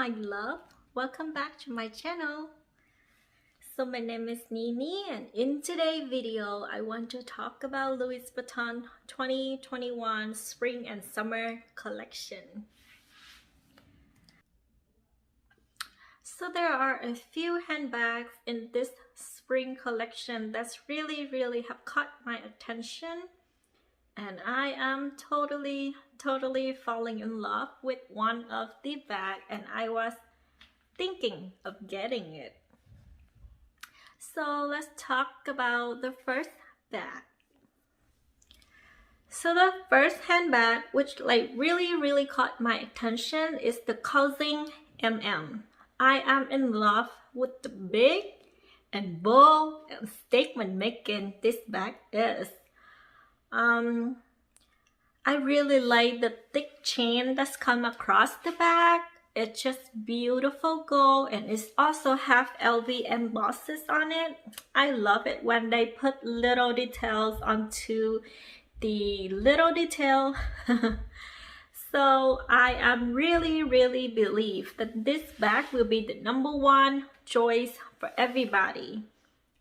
my love, welcome back to my channel. So my name is Nini, and in today's video I want to talk about Louis Vuitton 2021 spring and summer collection. So there are a few handbags in this spring collection that's really have caught my attention, and I am totally falling in love with one of the bag, and I was thinking of getting it. So let's talk about the first bag. So the first handbag which really caught my attention is the Cousin MM. I am in love with the big and bold and statement making this bag is. I really like the thick chain that's come across the bag. It's just beautiful gold, and it's also have LV embosses on it. I love it when they put little details onto the little detail. So I am really believe that this bag will be the #1 choice for everybody.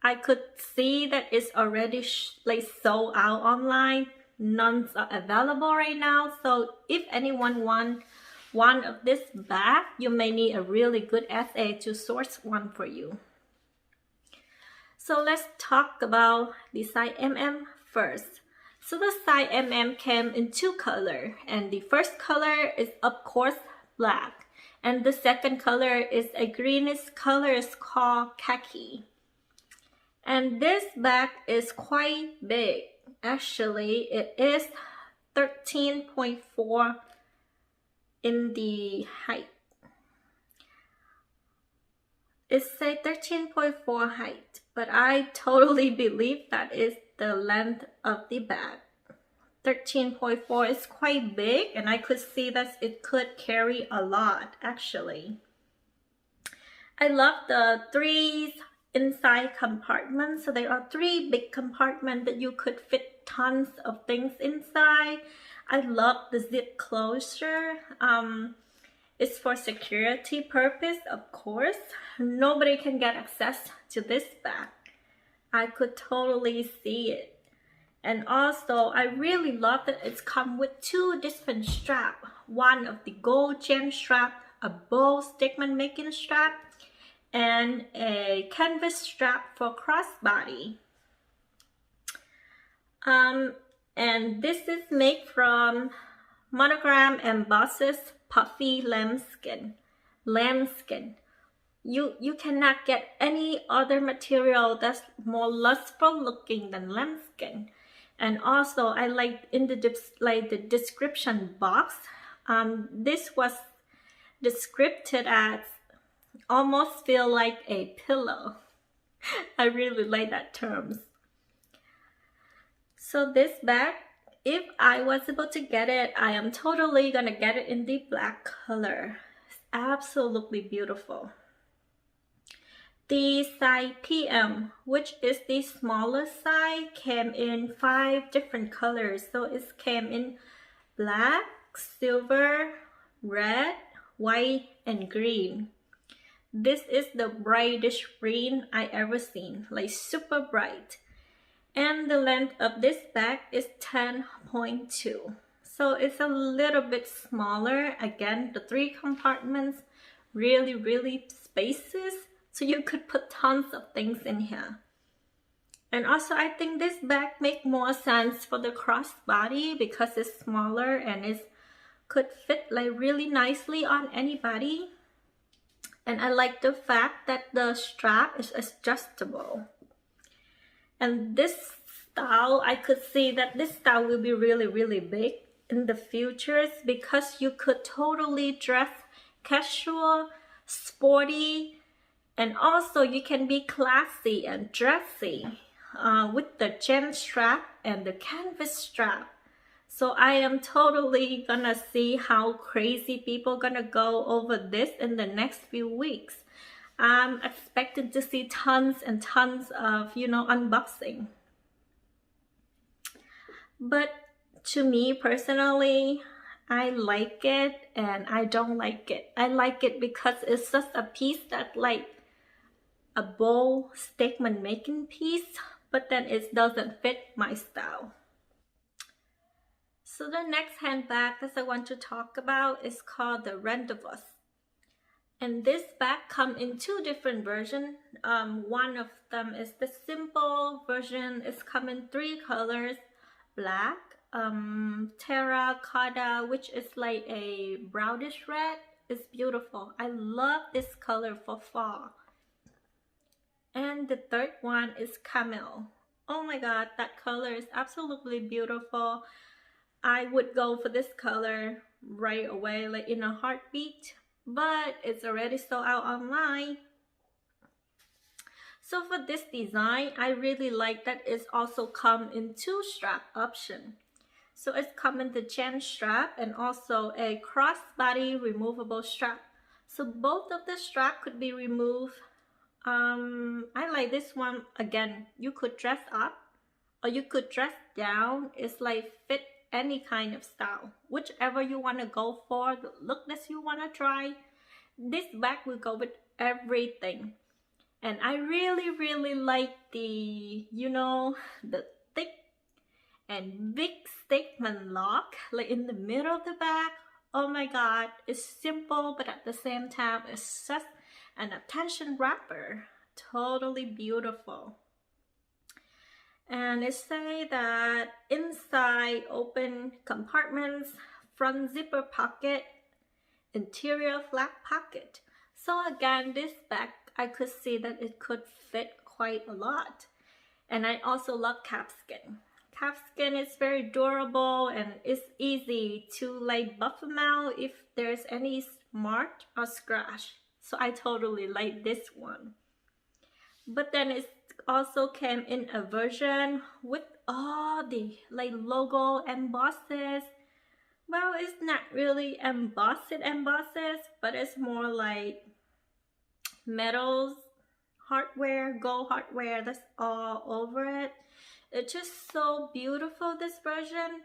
I could see that it's already sold out online. None are available right now. So if anyone wants one of this bag, you may need a really good SA to source one for you. So let's talk about the size MM first. So the size MM came in 2 colors, and the first color is of course black, and the second color is a greenish color, is called khaki. And this bag is quite big. Actually, it is 13.4 in the height. It's a 13.4 height, but I totally believe that is the length of the bag. 13.4 is quite big, and I could see that it could carry a lot actually. I love the 3 inside compartments. So there are 3 big compartments that you could fit tons of things inside. I love the zip closure. It's for security purpose, of course. Nobody can get access to this bag. I could totally see it. And also I really love that it's come with 2 different straps. One of the gold gem strap, a bold statement making strap, and a canvas strap for crossbody. And this is made from monogram embosses puffy lambskin. You cannot get any other material that's more lustful looking than lambskin. And also I like in the description box, this was described as almost feel like a pillow. I really like that term. So this bag, if I was able to get it, I am totally gonna get it in the black color. It's absolutely beautiful. The size PM, which is the smallest size, came in 5 different colors. So it came in black, silver, red, white, and green. This is the brightest green I ever seen, like super bright. And the length of this bag is 10.2. So it's a little bit smaller. Again, the 3 compartments, really spacious. So you could put tons of things in here. And also I think this bag make more sense for the crossbody because it's smaller and it could fit really nicely on anybody. And I like the fact that the strap is adjustable. And this style, I could see that this style will be really big in the futures, because you could totally dress casual, sporty, and also you can be classy and dressy with the gem strap and the canvas strap. So I am totally gonna see how crazy people gonna go over this in the next few weeks. I'm expected to see tons and tons of, unboxing. But to me personally, I like it and I don't like it. I like it because it's just a piece that like a bold statement making piece, but then it doesn't fit my style. So the next handbag that I want to talk about is called the Rendezvous. And this bag come in two different versions. One of them is the simple version. It's come in three colors: black, terracotta, which is like a brownish red. It's beautiful. I love this color for fall. And the third one is camel. Oh my god, that color is absolutely beautiful. I would go for this color right away, like in a heartbeat, but it's already sold out online. So for this design, I really like that it's also come in two strap option. So it's come in the chain strap and also a crossbody removable strap. So both of the strap could be removed. I like this one. Again, you could dress up or you could dress down. It's like fit any kind of style, whichever you want to go for, the look that you want to try. This bag will go with everything. And I really like the, you know, the thick and big statement lock like in the middle of the bag. Oh my god, it's simple, but at the same time it's just an attention wrapper. Totally beautiful. And it say that inside open compartments, front zipper pocket, interior flap pocket. So again, this bag, I could see that it could fit quite a lot. And I also love calfskin. Calfskin is very durable and it's easy to like buff them out if there's any smart or scratch. So I totally like this one. But then it also came in a version with all the like logo embosses. Well, it's not really embossed, but it's more like metals, hardware, gold hardware that's all over it. It's just so beautiful, this version,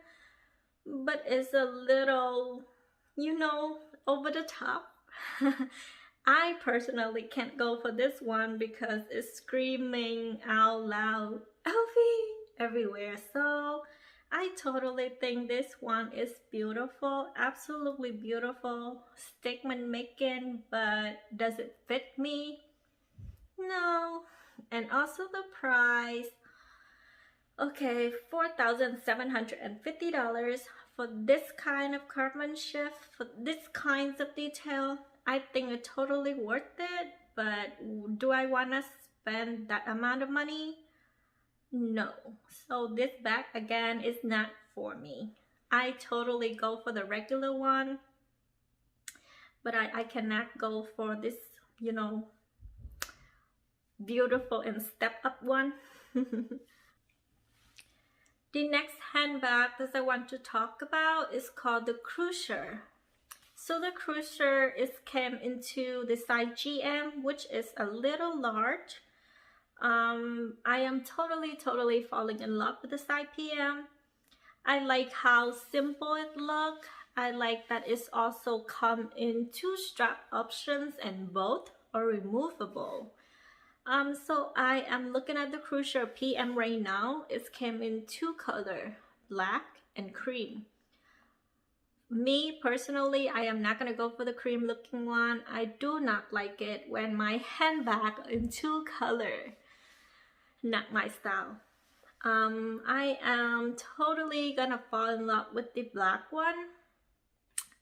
but it's a little, you know, over the top. I personally can't go for this one because it's screaming out loud LV everywhere. So I totally think this one is beautiful, absolutely beautiful, statement making, but does it fit me? No. And also the price. Okay, $4,750 for this kind of craftsmanship, for this kinds of detail. I think it's totally worth it, but do I want to spend that amount of money? No. So this bag again is not for me. I totally go for the regular one, but I cannot go for this, you know, beautiful and step up one. The next handbag that I want to talk about is called the Cruiser. So the Cruiser came into the size GM, which is a little large. I am totally falling in love with the size PM. I like how simple it looks. I like that it's also come in two strap options and both are removable. So I am looking at the Cruiser PM right now. It came in two color, black and cream. Me personally, I am not gonna go for the cream looking one. I do not like it when my handbag in two color. Not my style. I am totally gonna fall in love with the black one.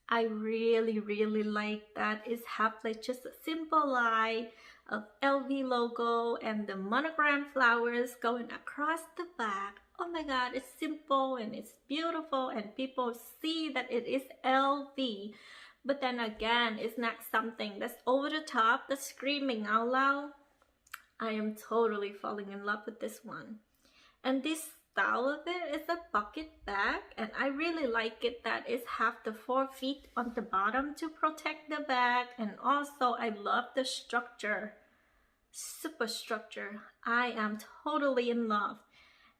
I really like that. It's have like just a simple line of LV logo and the monogram flowers going across the back. Oh my god, it's simple and it's beautiful and people see that it is LV. But then again, it's not something that's over the top, that's screaming out loud. I am totally falling in love with this one. And this style of it is a bucket bag, and I really like it that it have the 4 feet on the bottom to protect the bag. And also I love the structure, super structure. I am totally in love.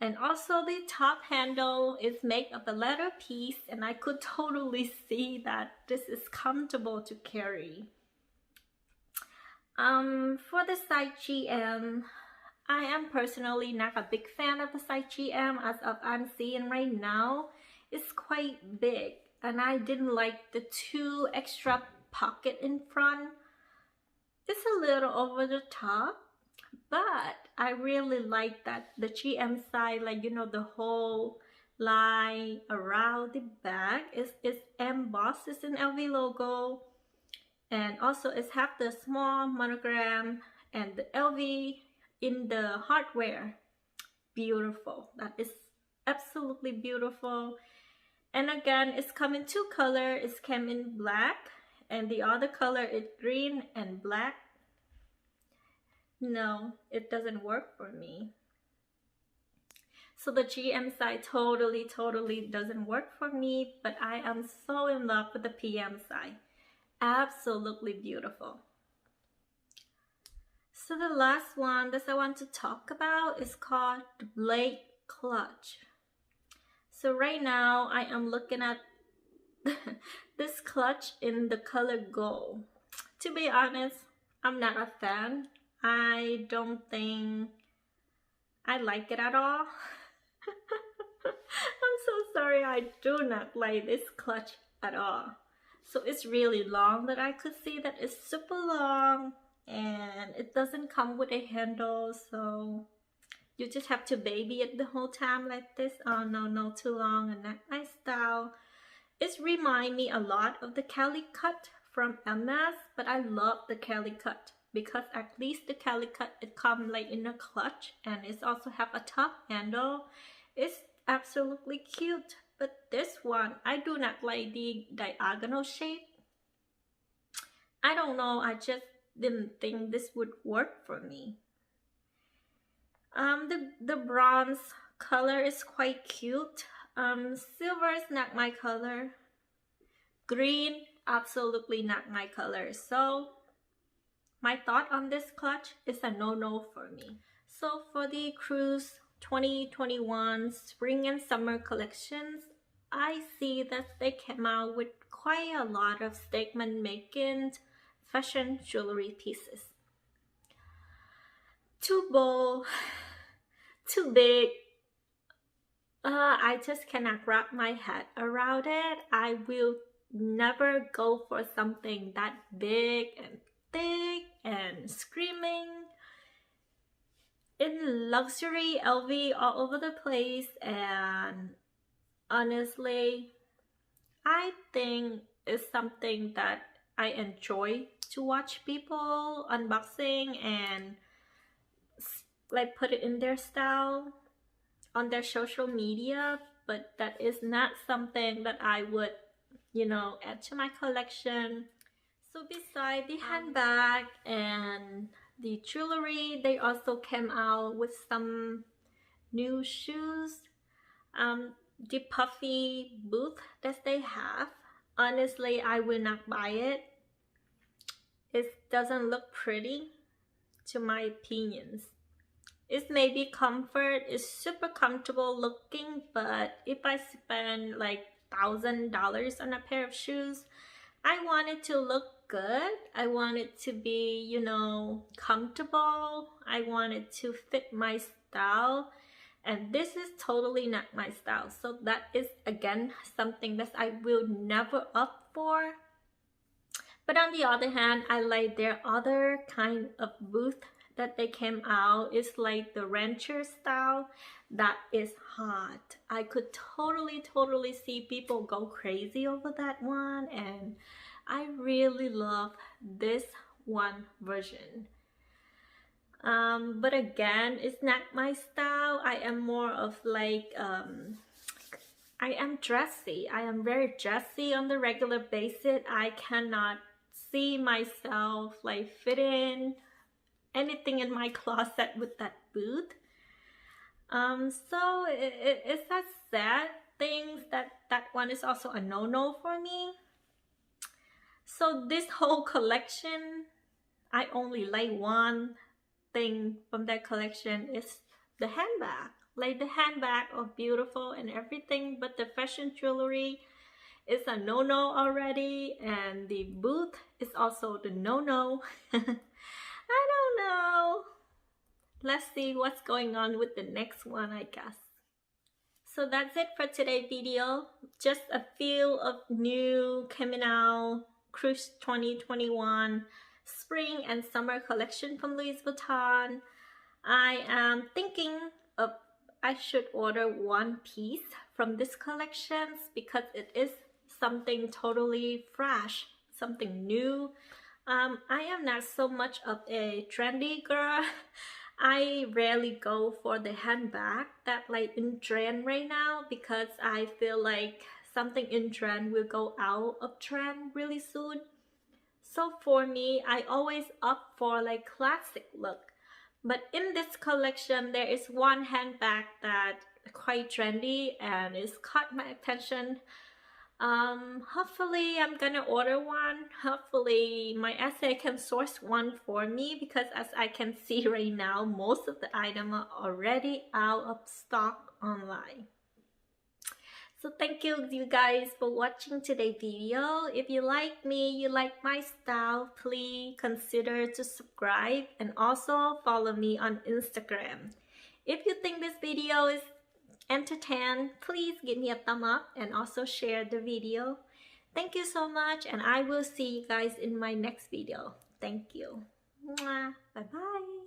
And also the top handle is made of a leather piece, and I could totally see that this is comfortable to carry. For the size GM, I am personally not a big fan of the size GM. As of I'm seeing right now, it's quite big, and I didn't like the 2 extra pocket in front. It's a little over the top, but I really like that the GM side, like, you know, the whole line around the bag is embossed. It's an LV logo, and also it's have the small monogram and the LV in the hardware. Beautiful. That is absolutely beautiful. And again, it's come in 2 colors. It came in black, and the other color is green and black. No, it doesn't work for me. So the GM side totally doesn't work for me, but I am so in love with the PM side. Absolutely beautiful. So the last one that I want to talk about is called the Blade Clutch. So right now I am looking at this clutch in the color gold. To be honest, I'm not a fan. I don't think I like it at all. I'm so sorry, I do not like this clutch at all. So it's really long, that I could see that it's super long, and it doesn't come with a handle, so you just have to baby it the whole time like this. Oh no, too long and not my style. It reminds me a lot of the Calicut from MS, but I love the Calicut because at least the Calicut, it comes like in a clutch, and it also have a top handle. It's absolutely cute, but this one, I do not like the diagonal shape. I don't know, I just didn't think this would work for me. The bronze color is quite cute. Silver is not my color. Green, absolutely not my color. So my thought on this clutch is a no for me. So for the Cruise 2021 spring and summer collections, I see that they came out with quite a lot of statement making fashion jewelry pieces. Too bold, too big. I just cannot wrap my head around it. I will never go for something that big and thick and screaming. In luxury LV all over the place, and honestly, I think it's something that I enjoy to watch people unboxing and like put it in their style on their social media, but that is not something that I would, you know, add to my collection. So beside the handbag and the jewelry, they also came out with some new shoes. The puffy boot that they have, honestly, I will not buy it. It doesn't look pretty to my opinions. It's maybe comfort, it's super comfortable looking, but if I spend like $1,000 on a pair of shoes, I want it to look good. I want it to be, you know, comfortable. I want it to fit my style, and this is totally not my style. So that is again something that I will never opt for. But on the other hand, I like their other kind of boot that they came out. It's like the rancher style. That is hot. I could totally see people go crazy over that one, and I really love this one version. But again, it's not my style. I am more of like I am dressy. I am very dressy on the regular basis. I cannot see myself like fitting anything in my closet with that boot. So it's that sad things that one is also a no for me. So this whole collection, I only like one thing from that collection is the handbag. Like the handbag are beautiful and everything, but the fashion jewelry is a no-no already, and the booth is also the no-no. I don't know. Let's see what's going on with the next one, I guess. So that's it for today's video. Just a few of new coming out Cruise 2021 spring and summer collection from Louis Vuitton. I am thinking of I should order one piece from this collection because it is something totally fresh, something new. I am not so much of a trendy girl. I rarely go for the handbag that like in trend right now because I feel like something in trend will go out of trend really soon. So for me, I always opt for like classic look. But in this collection, there is one handbag that quite trendy and it's caught my attention. Hopefully I'm gonna order one. Hopefully my essay can source one for me because as I can see right now, most of the items are already out of stock online. So thank you guys for watching today's video. If you like me, you like my style, please consider to subscribe and also follow me on Instagram. If you think this video is entertaining, please give me a thumb up and also share the video. Thank you so much, and I will see you guys in my next video. Thank you. Bye bye.